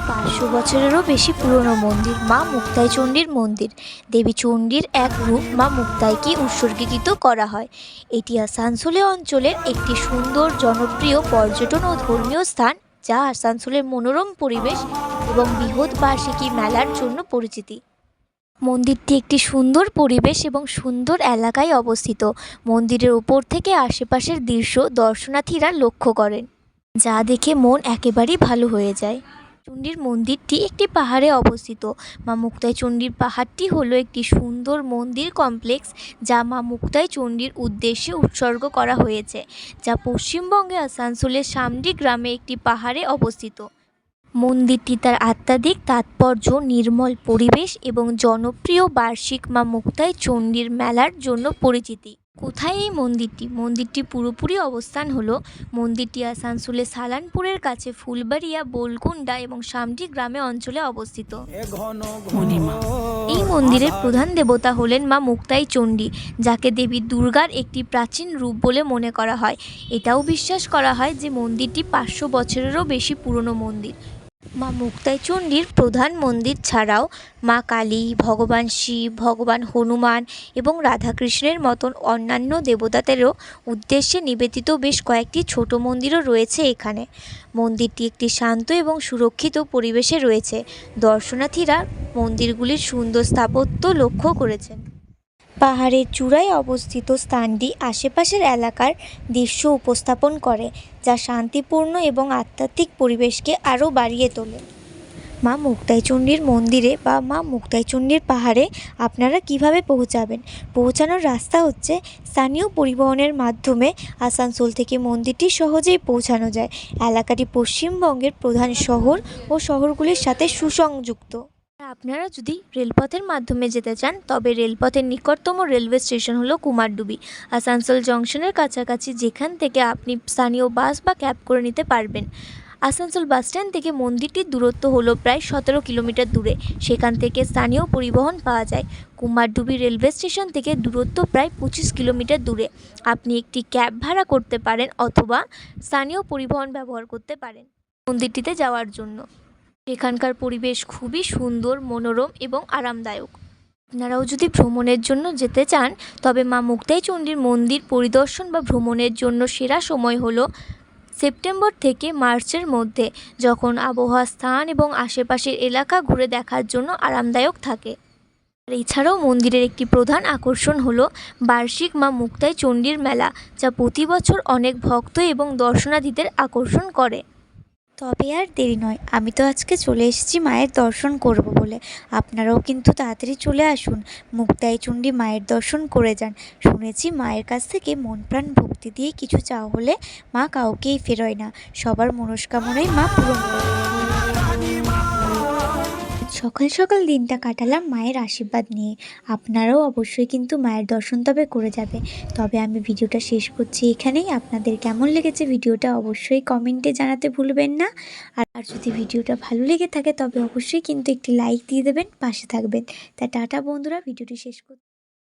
500 বছরেরও বেশি পুরনো মন্দির মা মুক্তাই চণ্ডীর মন্দির। দেবী চণ্ডীর এক রূপ মা মুক্তাইকে উৎসর্গীকৃত করা হয়। এটি আসানসোলে অঞ্চলের একটি সুন্দর জনপ্রিয় পর্যটন ও ধর্মীয় স্থান, যা আসানসোলের মনোরম পরিবেশ এবং বৃহৎ বার্ষিকী মেলার জন্য পরিচিতি। মন্দিরটি একটি সুন্দর পরিবেশ এবং সুন্দর এলাকায় অবস্থিত। মন্দিরের উপর থেকে আশেপাশের দৃশ্য দর্শনার্থীরা লক্ষ্য করেন, যা দেখে মন একেবারেই ভালো হয়ে যায়। চণ্ডীর মন্দিরটি একটি পাহাড়ে অবস্থিত। মা মুক্তাই চণ্ডীর পাহাড়টি হলো একটি সুন্দর মন্দির কমপ্লেক্স, যা মা মুক্তাই চণ্ডীর উদ্দেশ্যে উৎসর্গ করা হয়েছে, যা পশ্চিমবঙ্গে আসানসোলের সামডি গ্রামে একটি পাহাড়ে অবস্থিত। মন্দিরটি তার আধ্যাত্মিক তাৎপর্য, নির্মল পরিবেশ এবং জনপ্রিয় বার্ষিক মা মুক্তাই চণ্ডীর মেলার জন্য পরিচিতি। কোথায় এই মন্দিরটি পুরোপুরি অবস্থান হলো মন্দিরটি আসানসোলের সালানপুরের কাছে ফুলবাড়িয়া, বোলকুন্ডা এবং সামডি গ্রামে অঞ্চলে অবস্থিত। এই মন্দিরের প্রধান দেবতা হলেন মা মুক্তাই চণ্ডী, যাকে দেবী দুর্গার একটি প্রাচীন রূপ বলে মনে করা হয়। এটাও বিশ্বাস করা হয় যে মন্দিরটি 500 বছরেরও বেশি পুরনো মন্দির। মা মুক্তাই চণ্ডীর প্রধান মন্দির ছাড়াও মা কালী, ভগবান শিব, ভগবান হনুমান এবং রাধাকৃষ্ণের মতন অন্যান্য দেবতাদেরও উদ্দেশ্যে নিবেদিত বেশ কয়েকটি ছোট মন্দিরও রয়েছে এখানে। মন্দিরটি একটি শান্ত এবং সুরক্ষিত পরিবেশে রয়েছে। দর্শনার্থীরা মন্দিরগুলির সুন্দর স্থাপত্য লক্ষ্য করেছেন। পাহাড়ের চূড়ায় অবস্থিত স্থানটি আশেপাশের এলাকার দৃশ্য উপস্থাপন করে, যা শান্তিপূর্ণ এবং আধ্যাত্মিক পরিবেশকে আরও বাড়িয়ে তোলে। মা মুক্তাই চণ্ডীর মন্দিরে বা মা মুক্তাই চণ্ডীর পাহাড়ে আপনারা কিভাবে পৌঁছাবেন? পৌঁছানোর রাস্তা হচ্ছে স্থানীয় পরিবহনের মাধ্যমে আসানসোল থেকে মন্দিরটি সহজেই পৌঁছানো যায়। এলাকাটি পশ্চিমবঙ্গের প্রধান শহর ও শহরগুলির সাথে সুসংযুক্ত। আপনারা যদি রেলপথের মাধ্যমে যেতে চান, তবে রেলপথের নিকটতম রেলওয়ে স্টেশন হলো কুমারডুবি, আসানসোল জংশনের কাছাকাছি, যেখান থেকে আপনি স্থানীয় বাস বা ক্যাব করে নিতে পারবেন। আসানসোল বাসস্ট্যান্ড থেকে মন্দিরটির দূরত্ব হলো প্রায় 17 কিলোমিটার দূরে। সেখান থেকে স্থানীয় পরিবহন পাওয়া যায়। কুমারডুবি রেলওয়ে স্টেশন থেকে দূরত্ব প্রায় 25 কিলোমিটার দূরে। আপনি একটি ক্যাব ভাড়া করতে পারেন অথবা স্থানীয় পরিবহন ব্যবহার করতে পারেন মন্দিরটিতে যাওয়ার জন্য। এখানকার পরিবেশ খুবই সুন্দর, মনোরম এবং আরামদায়ক। আপনারাও যদি ভ্রমণের জন্য যেতে চান, তবে মা মুক্তাই চণ্ডীর মন্দির পরিদর্শন বা ভ্রমণের জন্য সেরা সময় হলো সেপ্টেম্বর থেকে মার্চের মধ্যে, যখন আবহাওয়া স্থান এবং আশেপাশের এলাকা ঘুরে দেখার জন্য আরামদায়ক থাকে। আর এছাড়াও মন্দিরের একটি প্রধান আকর্ষণ হলো বার্ষিক মা মুক্তাই চণ্ডীর মেলা, যা প্রতি বছর অনেক ভক্ত এবং দর্শনার্থীদের আকর্ষণ করে। তবে আর দেরি নয়, আমি তো আজকে চলে এসেছি মায়ের দর্শন করব বলে। আপনারাও কিন্তু তাড়াতাড়ি চলে আসুন, মুক্তাই চণ্ডী মায়ের দর্শন করে যান। শুনেছি মায়ের কাছ থেকে মন প্রাণ ভক্তি দিয়ে কিছু চাওয়া হলে মা কাউকেই ফেরোয় না, সবার মনস্কামনাই মা পূরণ করে। সকাল সকাল দিনটা কাটালাম মায়ের আশীর্বাদ নিয়ে। আপনারাও অবশ্যই কিন্তু মায়ের দর্শন তবে করে যাবে। তবে আমি ভিডিওটা শেষ করছি এখানেই। আপনাদের কেমন লেগেছে ভিডিওটা অবশ্যই কমেন্টে জানাতে ভুলবেন না। আর যদি ভিডিওটা ভালো লেগে থাকে তবে অবশ্যই কিন্তু একটি লাইক দিয়ে দেবেন, পাশে থাকবেন। তা টাটা বন্ধুরা, ভিডিওটি শেষ করছি।